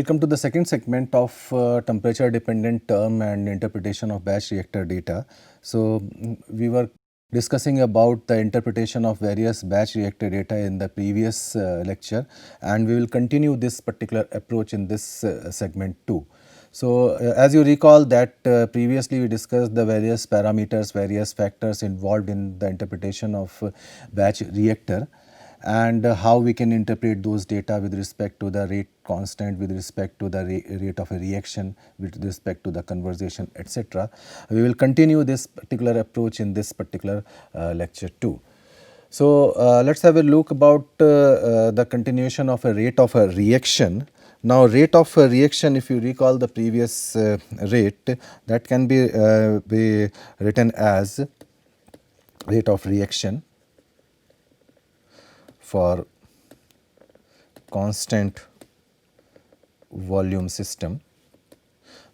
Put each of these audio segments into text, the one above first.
Welcome to the second segment of temperature dependent term and interpretation of batch reactor data. So, we were discussing about the interpretation of various batch reactor data in the previous lecture, and we will continue this particular approach in this segment too. So, as you recall that previously we discussed the various parameters, various factors involved in the interpretation of batch reactor, and how we can interpret those data with respect to the rate constant, with respect to the rate of a reaction, with respect to the conversation, etc. We will continue this particular approach in this particular lecture too. So, let us have a look about the continuation of a rate of a reaction. Now, rate of a reaction, if you recall the previous rate, that can be written as rate of reaction for constant volume system.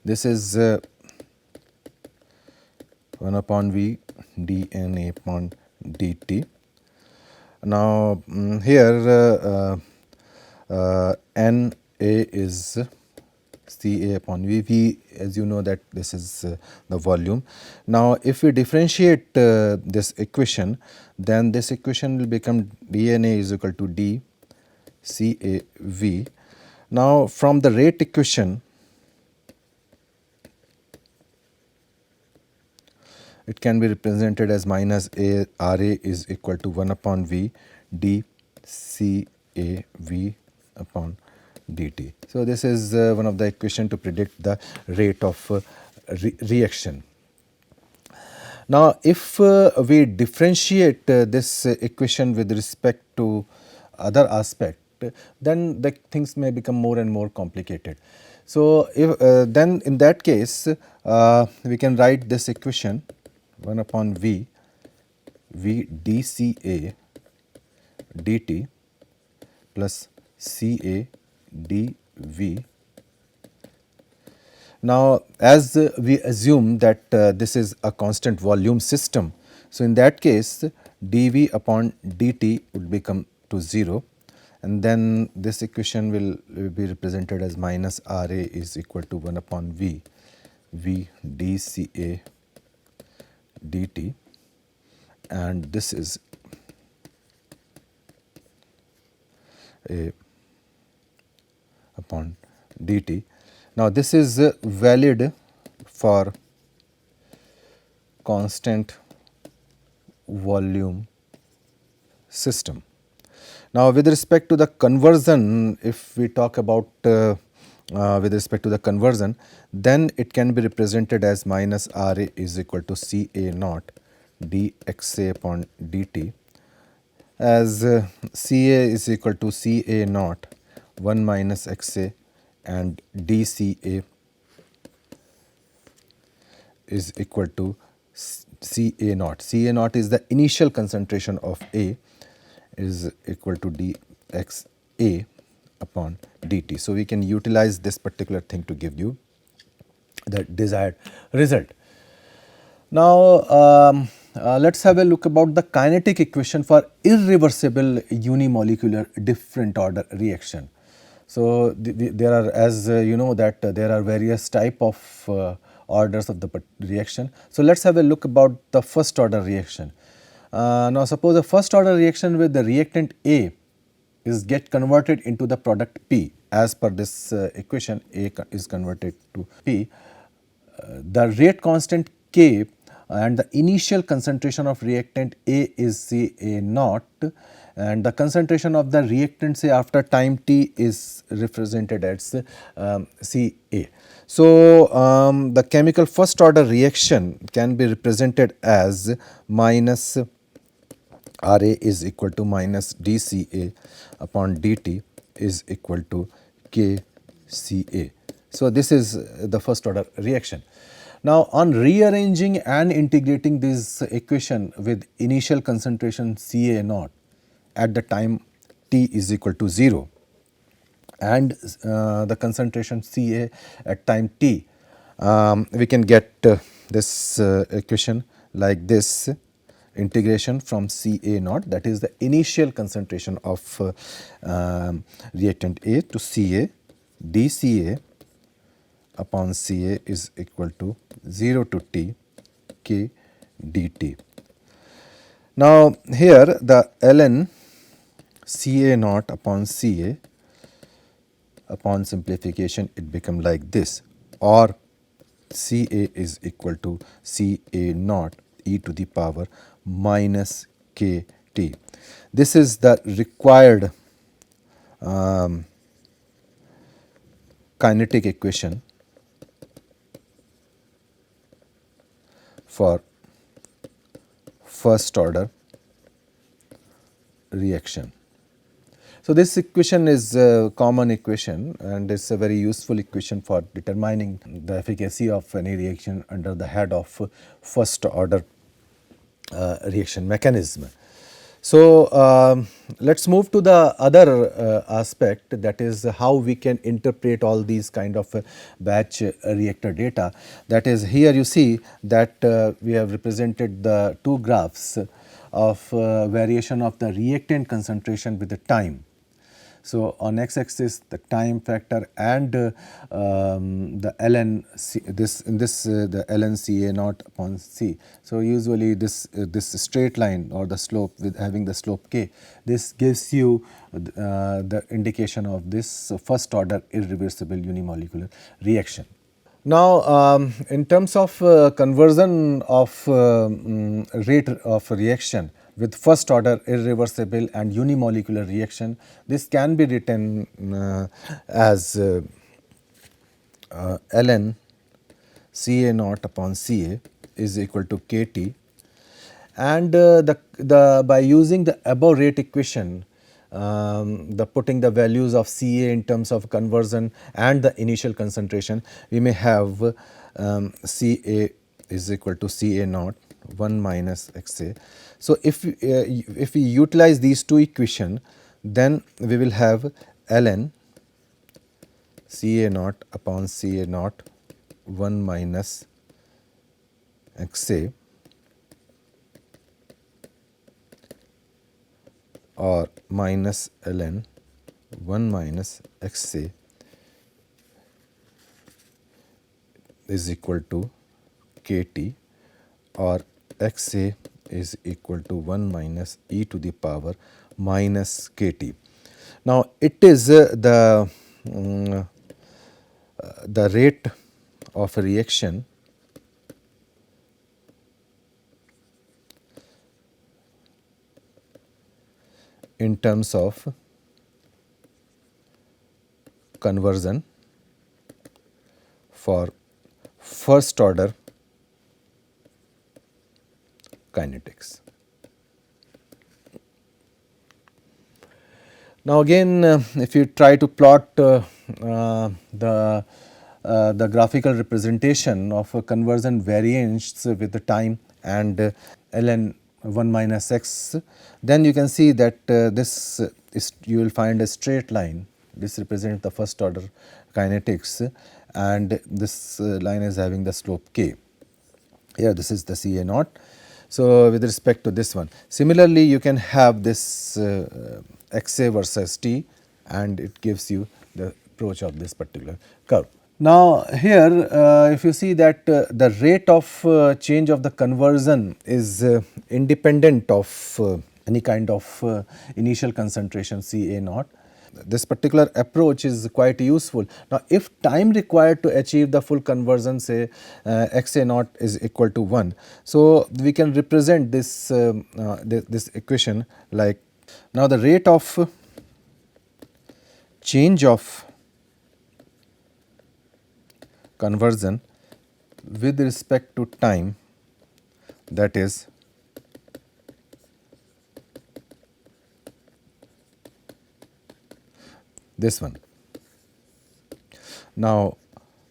This is 1 upon V dNA upon dt. Now, here NA is Ca upon V. V, as you know, that this is the volume. Now, if we differentiate this equation, then this equation will become dNA is equal to d CAV. Now, from the rate equation, it can be represented as minus A RA is equal to 1 upon V d CAV upon dt. So, this is one of the equation to predict the rate of reaction. Now, if we differentiate this equation with respect to other aspect, then the things may become more and more complicated. So, if then in that case we can write this equation 1 upon V dCA dt plus CA dV. Now, as we assume that this is a constant volume system, so in that case dV upon dt would become to 0, and then this equation will be represented as minus RA is equal to 1 upon V dCA dt, and this is A upon dt. Now, this is valid for constant volume system. Now, with respect to the conversion, if we talk about with respect to the conversion, then it can be represented as minus RA is equal to CA naught dXA upon dt, as CA is equal to CA naught 1 minus XA and dCA is equal to CA naught. CA naught is the initial concentration of A, is equal to dXA upon dt. So, we can utilize this particular thing to give you the desired result. Now, let us have a look about the kinetic equation for irreversible unimolecular different order reaction. So, there are, as you know, that there are various type of orders of the reaction. So, let us have a look about the first order reaction. Now, suppose the first order reaction with the reactant A is get converted into the product P. As per this equation, A is converted to P. The rate constant K and the initial concentration of reactant A is Ca naught, and the concentration of the reactant say after time t is represented as Ca. So, the chemical first order reaction can be represented as minus Ra is equal to minus dCA upon dt is equal to Kca. So, this is the first order reaction. Now, on rearranging and integrating this equation with initial concentration Ca naught at the time t is equal to 0 and the concentration Ca at time t, we can get this equation like this: integration from Ca naught, that is the initial concentration of reactant A, to Ca dCA upon Ca is equal to 0 to t k dt. Now, here the ln Ca naught upon Ca, upon simplification it become like this, or Ca is equal to Ca naught e to the power minus kt. This is the required kinetic equation for first order reaction. So, this equation is a common equation and it is a very useful equation for determining the efficacy of any reaction under the head of first order reaction mechanism. So, let us move to the other aspect, that is how we can interpret all these kind of batch reactor data. That is, here you see that we have represented the two graphs of variation of the reactant concentration with the time. So, on x axis the time factor and the ln C, this in this the ln Ca naught upon C. So, usually this straight line or the slope with having the slope k, this gives you the indication of this first order irreversible unimolecular reaction. Now, in terms of conversion of rate of reaction with first order irreversible and unimolecular reaction, this can be written as ln Ca naught upon Ca is equal to kT, and by using the above rate equation, the putting the values of Ca in terms of conversion and the initial concentration, we may have Ca is equal to Ca naught 1 minus Xa. So, if we utilize these two equations, then we will have ln Ca naught upon Ca naught 1 minus Xa, or minus ln 1 minus Xa is equal to kT, or Xa is equal to 1 minus e to the power minus kT. Now, it is the rate of reaction in terms of conversion for first order kinetics. Now, again if you try to plot the graphical representation of a conversion variance with the time and ln 1 minus x, then you can see that this is, you will find a straight line. This represents the first order kinetics, and this line is having the slope k. Here this is the Ca naught. So, with respect to this one, similarly you can have this Xa versus t, and it gives you the approach of this particular curve. Now, here if you see that the rate of change of the conversion is independent of any kind of initial concentration Ca naught. This particular approach is quite useful. Now, if time required to achieve the full conversion, say Xa naught is equal to 1, so we can represent this this equation like, now the rate of change of conversion with respect to time, that is this one. Now,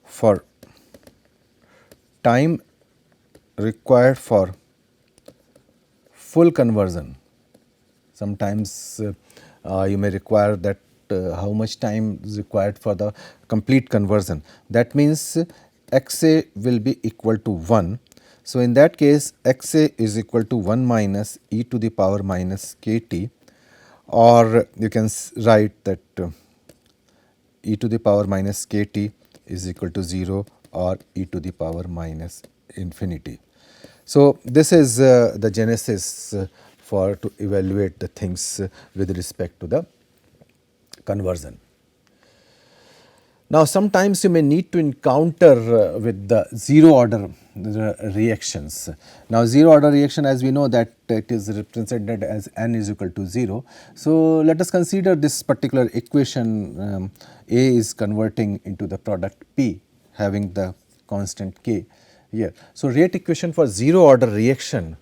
for time required for full conversion, sometimes you may require that how much time is required for the complete conversion. That means Xa will be equal to 1. So, in that case Xa is equal to 1 minus e to the power minus kT, or you can write that e to the power minus kt is equal to 0 or e to the power minus infinity. So this is the genesis for to evaluate the things with respect to the conversion. Now sometimes you may need to encounter with the zero order reactions. Now zero order reaction, as we know that it is represented as n is equal to 0. So let us consider this particular equation. A is converting into the product P having the constant K here. So rate equation for zero order reaction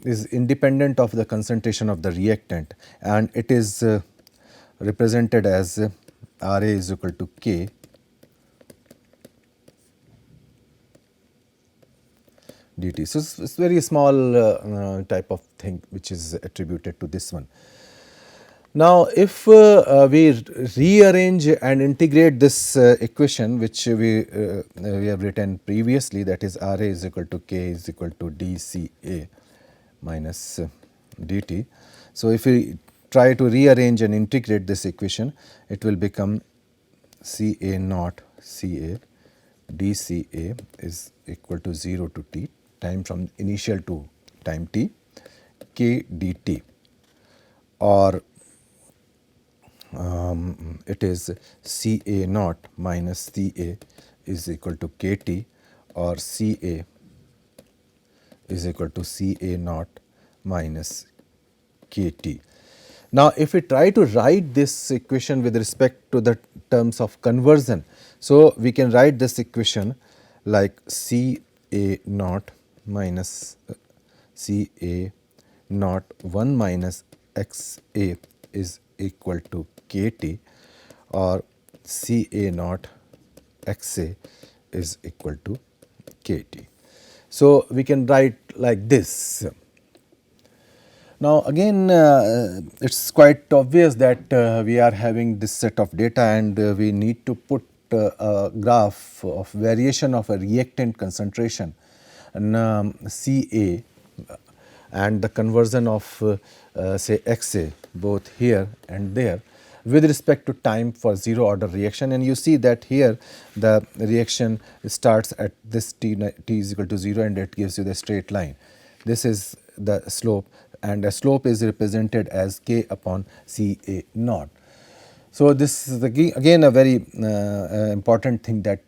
is independent of the concentration of the reactant, and it is represented as Ra is equal to K dt. So it's very small type of thing which is attributed to this one. Now if we rearrange and integrate this equation which we have written previously, that is Ra is equal to K is equal to dCA minus dt. So if we try to rearrange and integrate this equation, it will become Ca naught Ca dCA is equal to 0 to t, time from initial to time t, K dt, or it is Ca naught minus Ca is equal to Kt, or Ca is equal to Ca naught minus Kt. Now if we try to write this equation with respect to the terms of conversion, so we can write this equation like Ca naught minus Ca naught 1 minus Xa is equal to Kt, or Ca naught Xa is equal to Kt. So we can write like this. Now again it is quite obvious that we are having this set of data, and we need to put a graph of variation of a reactant concentration and Ca and the conversion of say Xa both here and there with respect to time for zero order reaction. And you see that here the reaction starts at this t is equal to 0, and it gives you the straight line. This is the slope, and a slope is represented as K upon Ca naught. So this is again a very important thing, that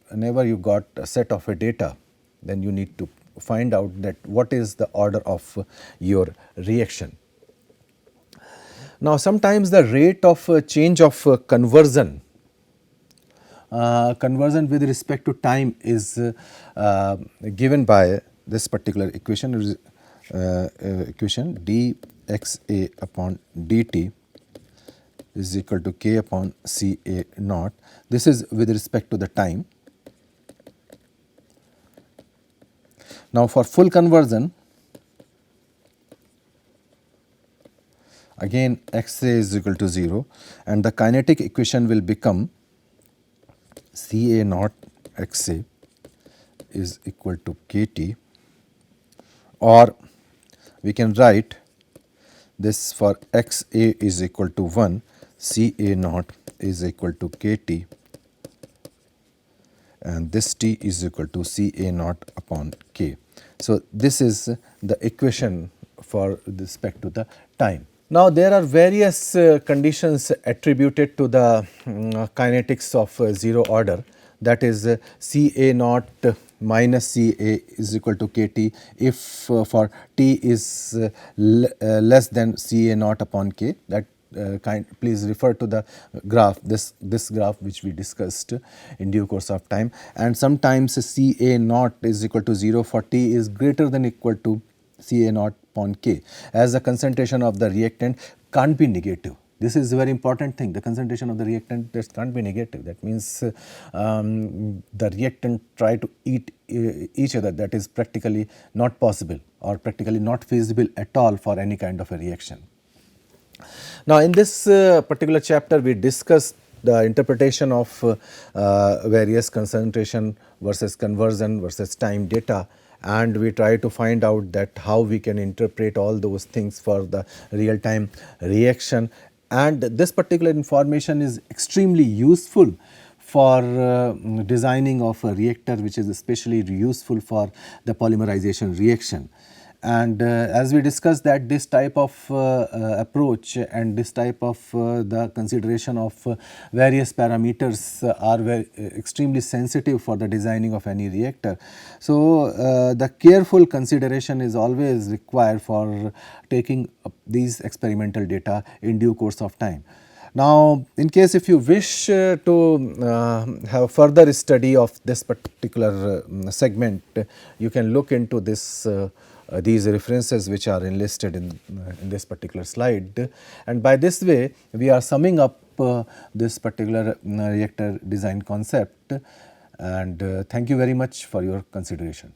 whenever you got a set of a data, then you need to find out that what is the order of your reaction. Now sometimes the rate of change of conversion with respect to time is given by this particular equation, equation dxa upon dt is equal to K upon Ca naught. This is with respect to the time. Now for full conversion, again Xa is equal to 0, and the kinetic equation will become Ca naught Xa is equal to Kt, or we can write this for Xa is equal to 1, Ca naught is equal to Kt, and this T is equal to Ca naught upon K. So this is the equation for respect to the time. Now there are various conditions attributed to the kinetics of zero order, that is Ca naught minus Ca is equal to Kt if for T is less than Ca naught upon K. That please refer to the graph, this graph which we discussed in due course of time. And sometimes Ca naught is equal to 0 for T is greater than equal to Ca naught upon K, as the concentration of the reactant can't be negative. This is a very important thing. The concentration of the reactant can't be negative. That means the reactant try to eat each other. That is practically not possible, or practically not feasible at all for any kind of a reaction. Now in this particular chapter we discussed the interpretation of various concentration versus conversion versus time data, and we try to find out that how we can interpret all those things for the real time reaction and this particular information is extremely useful for designing of a reactor, which is especially useful for the polymerization reaction. And as we discussed that this type of approach and this type of the consideration of various parameters are extremely sensitive for the designing of any reactor. So, the careful consideration is always required for taking these experimental data in due course of time. Now, in case if you wish to have further study of this particular segment, you can look into this these references which are enlisted in this particular slide, and by this way we are summing up this particular reactor design concept, and thank you very much for your consideration.